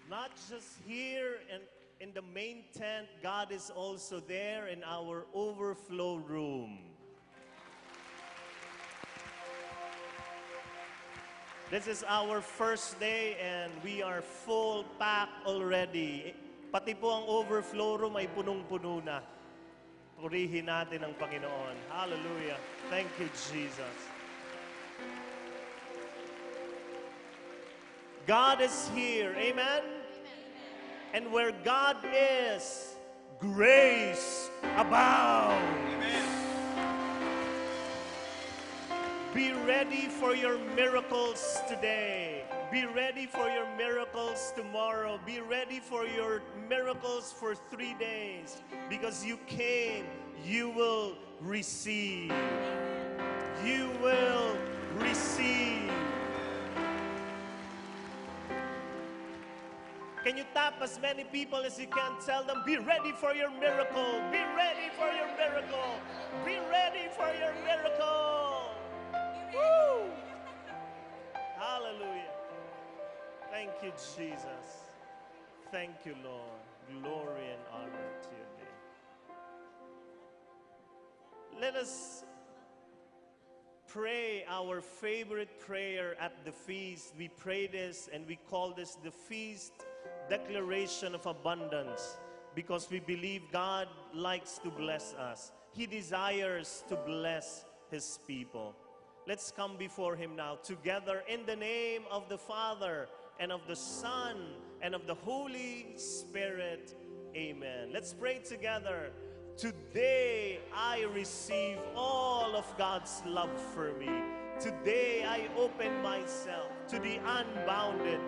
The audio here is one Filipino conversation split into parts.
Not just here in the main tent, God is also there in our overflow room. This is our first day and we are full pack already. Pati po ang overflow room ay punong-puno na. Purihin natin ang Panginoon. Hallelujah. Thank you, Jesus. God is here. Amen? And where God is, grace abounds. Be ready for your miracles today. Be ready for your miracles tomorrow. Be ready for your miracles for 3 days. Because you came, you will receive. You will receive. Can you tap as many people as you can? Tell them, be ready for your miracle. Be ready for your miracle. Be ready for your miracle. Woo! Hallelujah. Thank you, Jesus. Thank you, Lord. Glory and honor to your name. Let us pray our favorite prayer at the feast. We pray this and we call this the feast declaration of abundance because we believe God likes to bless us. He desires to bless His people. Let's come before Him now together in the name of the Father and of the Son and of the Holy Spirit. Amen. Let's pray together. Today I receive all of God's love for me. Today I open myself to the unbounded,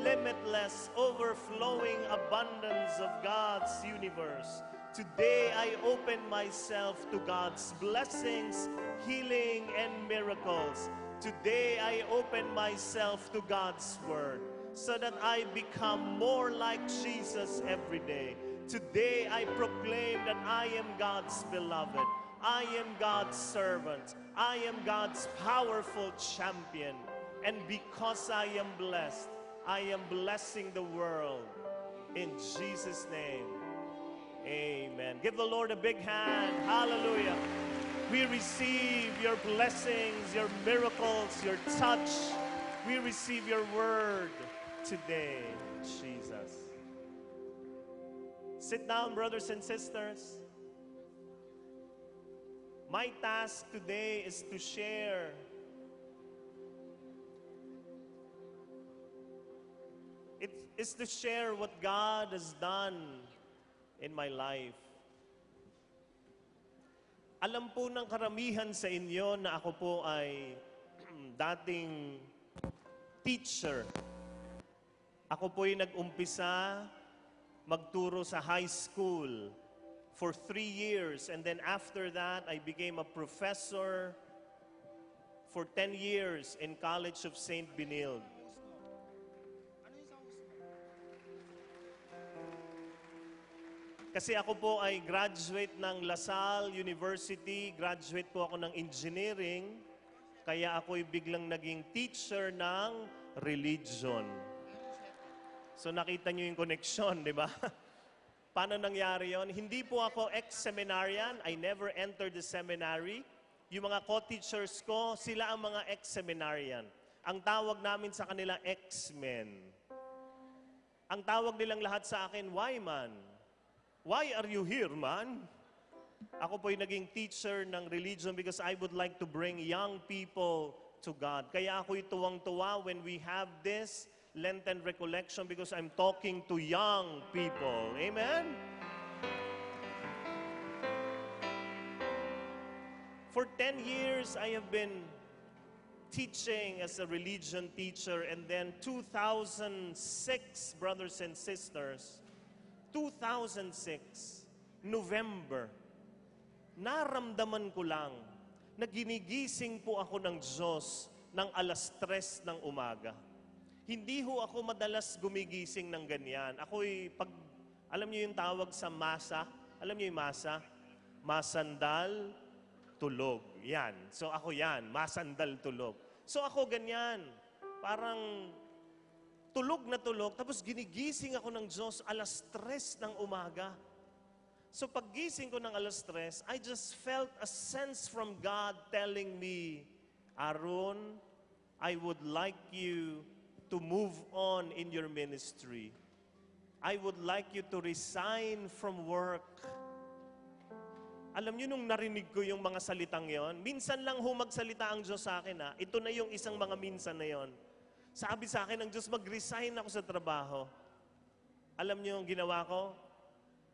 limitless, overflowing abundance of God's universe. Today I open myself to God's blessings, healing, and miracles. Today I open myself to God's Word so that I become more like Jesus every day. Today I proclaim that I am God's beloved. I am God's servant. I am God's powerful champion. And because I am blessed, I am blessing the world. In Jesus' name, amen. Give the Lord a big hand. Hallelujah. We receive your blessings, your miracles, your touch. We receive your word today, Jesus. Sit down, brothers and sisters. My task today is to share what God has done in my life. Alam po ng karamihan sa inyo na ako po ay dating teacher. Ako po ay nag-umpisa magturo sa high school for 3 years. And then after that, I became a professor for 10 years in College of St. Benilde. Kasi ako po ay graduate ng LaSalle University, graduate po ako ng engineering, kaya ako ay biglang naging teacher ng religion. So nakita nyo yung connection, di ba? Paano nangyari yon? Hindi po ako ex-seminarian. I never entered the seminary. Yung mga co-teachers ko, sila ang mga ex-seminarian. Ang tawag namin sa kanila, ex-men. Ang tawag nilang lahat sa akin, why man? Why are you here, man? Ako po yung naging teacher ng religion because I would like to bring young people to God. Kaya ako'y tuwang-tuwa when we have this Lenten recollection because I'm talking to young people. Amen? For 10 years, I have been teaching as a religion teacher, and then 2006, brothers and sisters, 2006, November, naramdaman ko lang na ginigising po ako ng Diyos ng 3:00 ng umaga. Hindi ho ako madalas gumigising ng ganyan. Ako'y alam niyo yung tawag sa masa? Alam niyo yung masa? Masandal, tulog. Yan. So ako yan, masandal, tulog. So ako ganyan. Parang tulog na tulog, tapos ginigising ako ng Diyos 3:00 ng umaga. So paggising ko ng 3:00, I just felt a sense from God telling me, Aaron, I would like you to move on in your ministry. I would like you to resign from work. Alam niyo, nung narinig ko yung mga salitang yon, minsan lang magsalita ang Diyos sa akin. Ito na yung isang mga minsan na yon. Sabi sa akin ng Diyos, mag-resign ako sa trabaho. Alam niyo yung ginawa ko?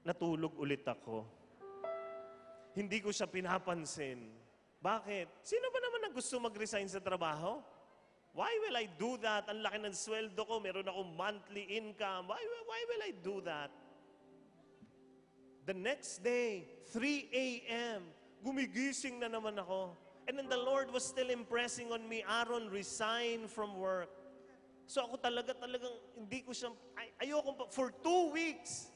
Natulog ulit ako. Hindi ko siya pinapansin. Bakit? Sino ba naman ang gusto mag-resign sa trabaho? Why will I do that? Ang laki ng sweldo ko, meron akong monthly income. Why will I do that? The next day, 3 a.m., gumigising na naman ako. And then the Lord was still impressing on me, Aaron, resign from work. So ako talagang hindi ko siya, ayoko for 2 weeks.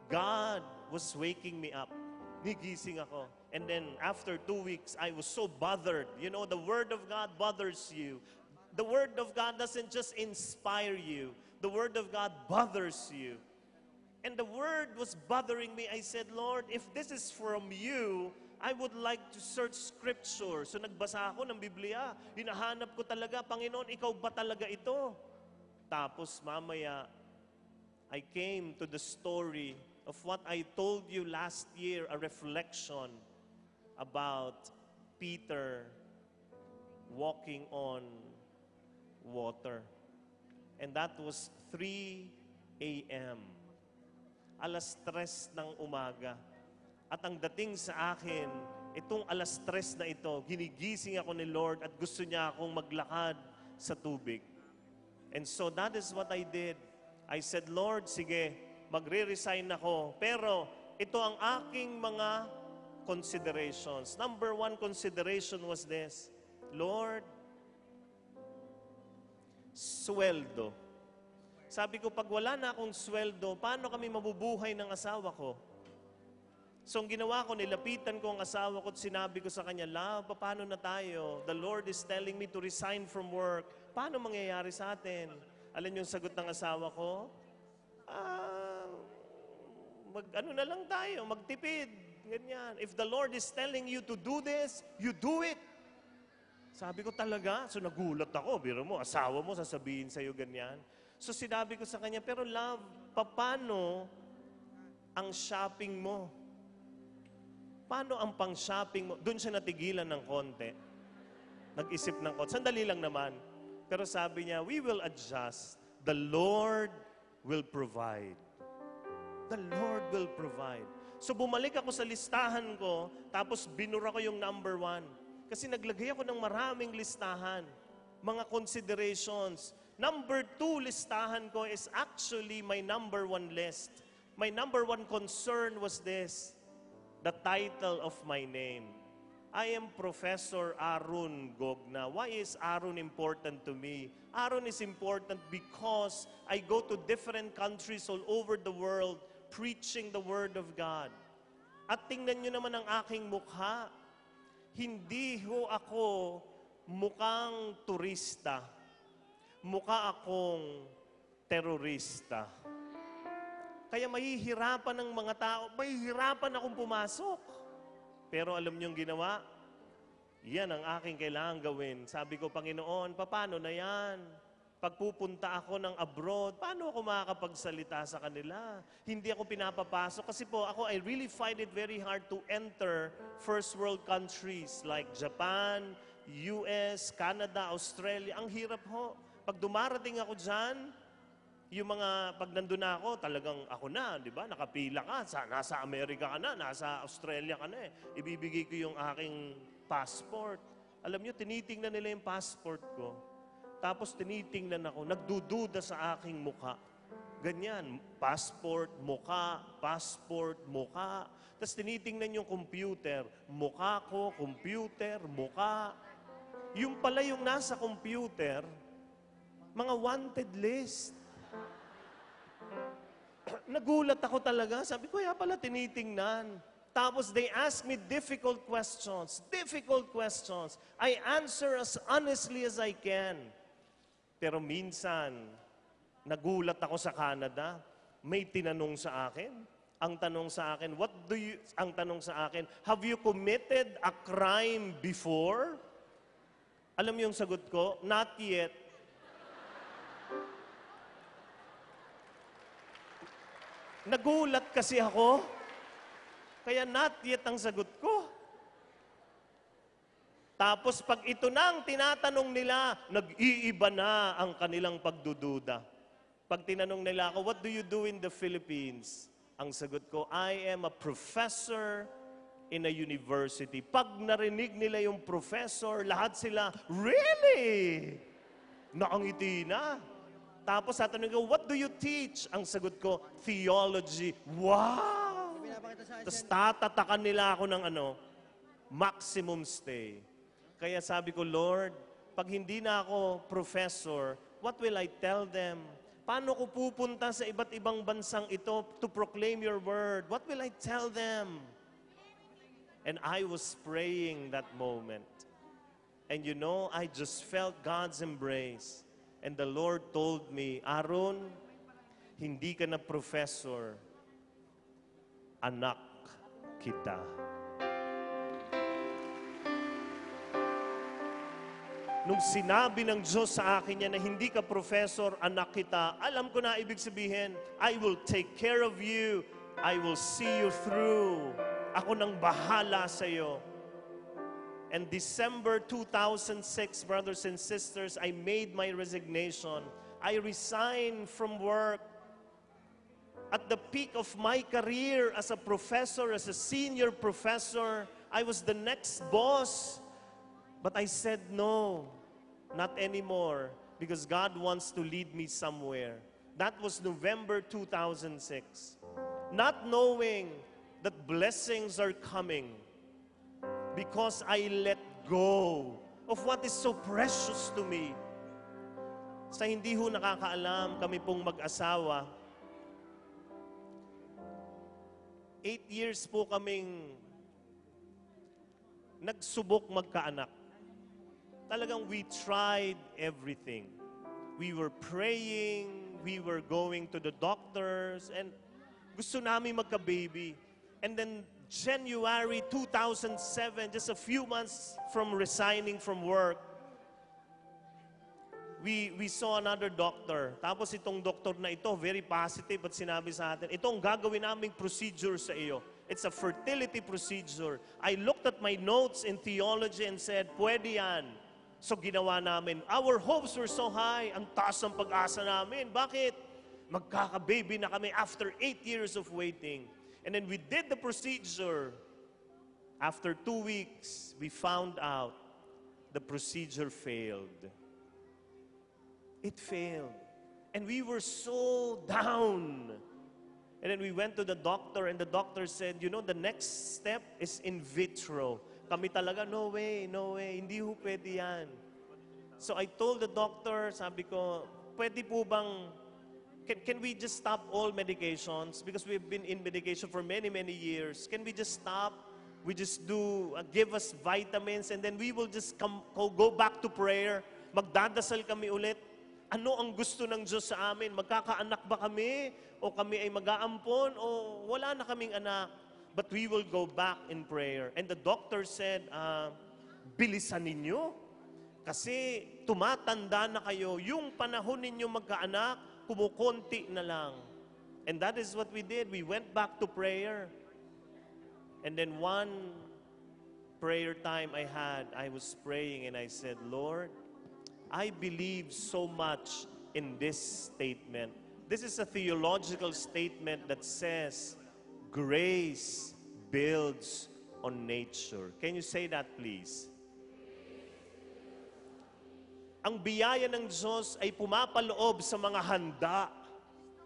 God was waking me up. Nigising ako. And then after 2 weeks, I was so bothered. You know, the Word of God bothers you. The Word of God doesn't just inspire you. The Word of God bothers you. And the Word was bothering me. I said, Lord, if this is from you, I would like to search Scripture. So nagbasa ako ng Biblia. Hinahanap ko talaga, Panginoon, ikaw ba talaga ito? Tapos mamaya, I came to the story of what I told you last year, a reflection about Peter walking on water. And that was 3 a.m. 3:00 ng umaga. At ang dating sa akin, itong 3:00 na ito, ginigising ako ni Lord at gusto niya akong maglakad sa tubig. And so that is what I did. I said, Lord, sige, magre-resign ako. Pero ito ang aking mga considerations. Number 1 consideration was this, Lord, sweldo. Sabi ko, pag wala na akong sweldo, paano kami mabubuhay ng asawa ko? So, ang ginawa ko, nilapitan ko ang asawa ko at sinabi ko sa kanya, Love, paano na tayo? The Lord is telling me to resign from work. Paano mangyayari sa atin? Alam niyo yung sagot ng asawa ko? Ano na lang tayo, magtipid. Ganyan. If the Lord is telling you to do this, you do it. Sabi ko talaga. So, nagulat ako. Biro mo, asawa mo, sasabihin sa'yo ganyan. So, sinabi ko sa kanya, pero love, paano ang shopping mo? Paano ang pang-shopping mo? Doon siya natigilan ng konti. Nag-isip ng konti. Sandali lang naman. Pero sabi niya, we will adjust. The Lord will provide. The Lord will provide. So bumalik ako sa listahan ko, tapos binura ko yung number 1. Kasi naglagay ako ng maraming listahan. Mga considerations. Number 2 listahan ko is actually my number 1 list. My number 1 concern was this, the title of my name. I am Professor Aaron Gogna. Why is Aaron important to me? Aaron is important because I go to different countries all over the world preaching the Word of God. At tingnan nyo naman ang aking mukha. Hindi ho ako mukhang turista. Mukha akong terorista. Kaya mahihirapan ng mga tao, mahihirapan akong pumasok. Pero alam niyong ginawa? Yan ang aking kailangan gawin. Sabi ko, Panginoon, paano na yan? Pagpupunta ako ng abroad, paano ako makakapagsalita sa kanila? Hindi ako pinapapasok. Kasi po, I really find it very hard to enter first world countries like Japan, US, Canada, Australia. Ang hirap ho. Pag dumarating ako dyan, yung mga, pag nandun na ako, talagang ako na, di ba? Nakapila ka, nasa Amerika ka na, nasa Australia ka na eh. Ibibigay ko yung aking passport. Alam nyo, tinitingnan nila yung passport ko. Tapos tinitingnan ako, nagdududa sa aking mukha. Ganyan, passport, mukha, passport, mukha. Tapos tinitingnan yung computer, mukha ko, computer, mukha. Yung pala yung nasa computer, mga wanted list. Nagulat ako talaga. Sabi ko, kaya pala tinitingnan. Tapos they ask me difficult questions. Difficult questions. I answer as honestly as I can. Pero minsan, Nagulat ako sa Canada. May tinanong sa akin. Ang tanong sa akin, have you committed a crime before? Alam mo yung sagot ko? Not yet. Nagulat kasi ako. Kaya not yet ang sagot ko. Tapos pag ito na ang tinatanong nila, nag-iiba na ang kanilang pagdududa. Pag tinanong nila ako, what do you do in the Philippines? Ang sagot ko, I am a professor in a university. Pag narinig nila yung professor, lahat sila, really? Nakangiti na. Tapos tatanungin ko, what do you teach? Ang sagot ko, theology. Wow! Tapos tatatakan nila ako ng maximum stay. Kaya sabi ko, Lord, pag hindi na ako professor, what will I tell them? Paano ko pupunta sa iba't ibang bansang ito to proclaim your word? What will I tell them? And I was praying that moment. And you know, I just felt God's embrace. And the Lord told me, Aaron, hindi ka na professor, anak kita. Nung sinabi ng Diyos sa akin yan na hindi ka professor, anak kita, alam ko na ibig sabihin, I will take care of you. I will see you through. Ako nang bahala sa iyo. And December 2006, brothers and sisters, I made my resignation. I resigned from work. At the peak of my career as a professor, as a senior professor, I was the next boss. But I said no, not anymore, because God wants to lead me somewhere. That was November 2006. Not knowing that blessings are coming because I let go of what is so precious to me. Sa hindi ho nakakaalam, kami pong mag-asawa, 8 years po kaming nagsubok magkaanak. Talagang we tried everything. We were praying, we were going to the doctors, and gusto namin magka-baby. And then January 2007, just a few months from resigning from work, we saw another doctor. Tapos itong doktor na ito, very positive, at sinabi sa atin, itong gagawin naming procedure sa iyo. It's a fertility procedure. I looked at my notes in theology and said, pwede yan. So ginawa namin. Our hopes were so high. Ang taas ng pag-asa namin. Bakit? Magkaka-baby na kami after 8 years of waiting. And then we did the procedure. After 2 weeks, we found out the procedure failed. It failed. And we were so down. And then we went to the doctor, and the doctor said, you know, the next step is in vitro. Kami talaga, no way, hindi ho pwede yan. So I told the doctor, sabi ko, pwede po bang, can we just stop all medications? Because we've been in medication for many, many years. Can we just stop? We just do, give us vitamins, and then we will just go back to prayer. Magdadasal kami ulit. Ano ang gusto ng Diyos sa amin? Magkakaanak ba kami? O kami ay mag-aampon? O wala na kaming anak? But we will go back in prayer. And the doctor said, bilisan ninyo. Kasi tumatanda na kayo. Yung panahon ninyo magkaanak, kumukunti na lang. And that is what we did. We went back to prayer. And then one prayer time I had, I was praying and I said, Lord, I believe so much in this statement. This is a theological statement that says, grace builds on nature. Can you say that, please? Ang biyaya ng Diyos ay pumapaloob sa mga handa.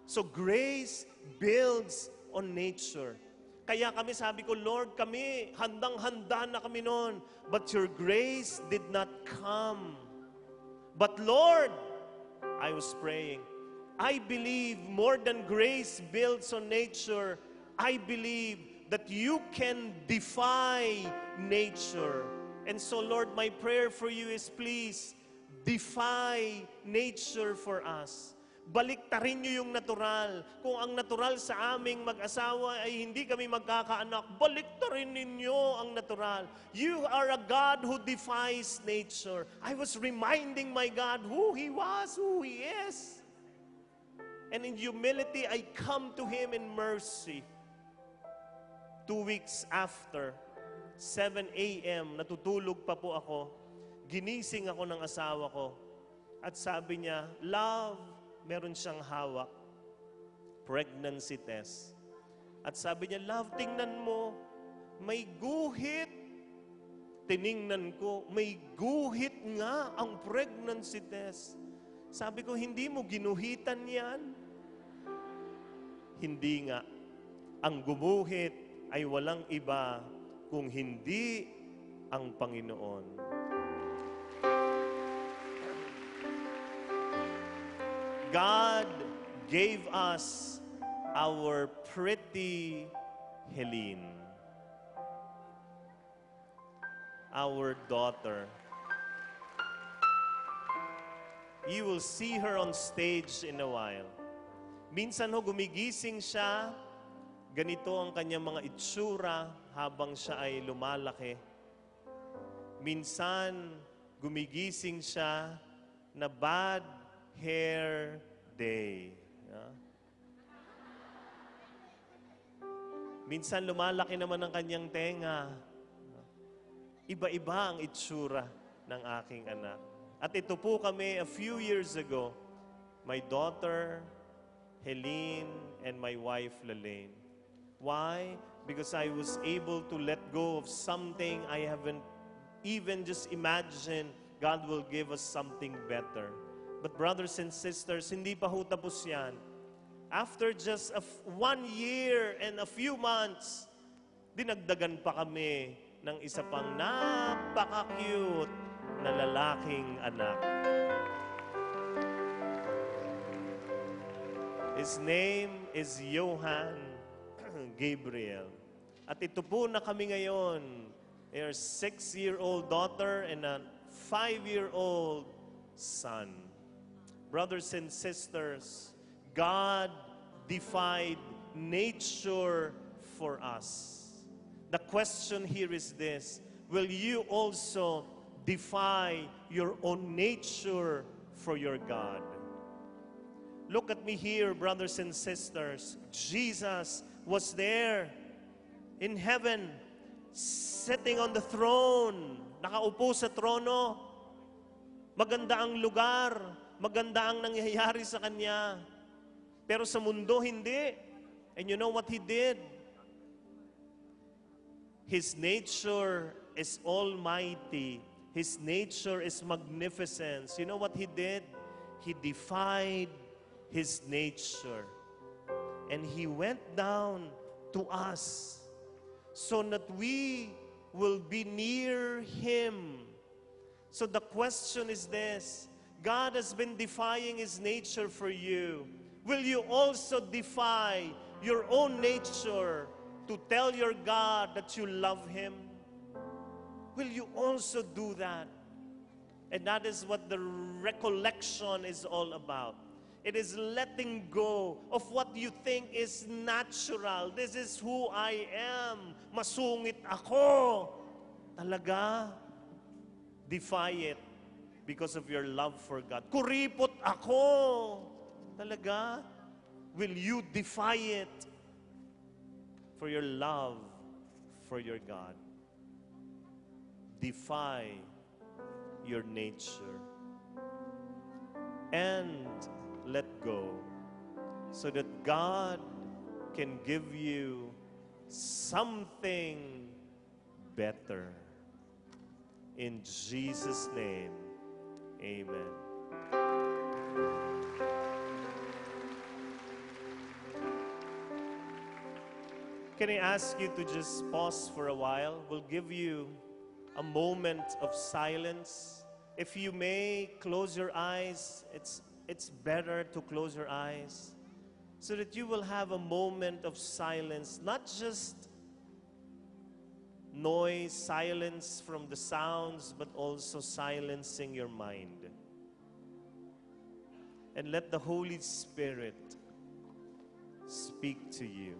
So grace builds on nature. Kaya kami sabi ko, Lord, kami, handang-handa na kami noon. But your grace did not come. But Lord, I was praying, I believe more than grace builds on nature, I believe that you can defy nature. And so, Lord, my prayer for you is please defy nature for us. Baliktarin niyo yung natural. Kung ang natural sa aming mag-asawa ay hindi kami magkakaanak, baliktarin ninyo ang natural. You are a God who defies nature. I was reminding my God who He was, who He is. And in humility, I come to Him in mercy. 2 weeks after, 7 a.m., natutulog pa po ako, ginising ako ng asawa ko. At sabi niya, love, meron siyang hawak, pregnancy test. At sabi niya, love, tingnan mo, may guhit. Tiningnan ko, may guhit nga ang pregnancy test. Sabi ko, hindi mo ginuhitan yan? Hindi nga. Ang gumuhit ay walang iba kung hindi ang Panginoon. God gave us our pretty Helene, our daughter. You will see her on stage in a while. Minsan ho, gumigising siya, ganito ang kanyang mga itsura habang siya ay lumalaki. Minsan, gumigising siya na bad hair day. Yeah. Minsan lumalaki naman ang kanyang tenga. Iba-iba ang itsura ng aking anak. At ito po kami a few years ago, my daughter, Helene, and my wife, Lalaine. Why? Because I was able to let go of something I haven't even just imagined God will give us something better. But brothers and sisters, hindi pa ho tapos yan. After just 1 year and a few months, dinagdagan pa kami ng isa pang napaka-cute na lalaking anak. His name is Johan Gabriel. At ito po na kami ngayon, a 6-year-old daughter and a 5-year-old son. Brothers and sisters, God defied nature for us. The question here is this: will you also defy your own nature for your God? Look at me here, brothers and sisters. Jesus was there in heaven, sitting on the throne. Nakaupo sa trono. Maganda ang lugar. Maganda ang nangyayari sa Kanya. Pero sa mundo, hindi. And you know what He did? His nature is almighty. His nature is magnificence. You know what He did? He defied His nature. And He went down to us so that we will be near Him. So the question is this: God has been defying His nature for you. Will you also defy your own nature to tell your God that you love Him? Will you also do that? And that is what the recollection is all about. It is letting go of what you think is natural. This is who I am. Masungit ako. Talaga? Defy it. Because of your love for God. Kuripot ako. Talaga? Will you defy it for your love for your God? Defy your nature. And let go. So that God can give you something better. In Jesus' name. Amen. Can I ask you to just pause for a while? We'll give you a moment of silence. If you may, close your eyes. It's better to close your eyes so that you will have a moment of silence, not just noise, silence from the sounds, but also silencing your mind. and let the Holy Spirit speak to you.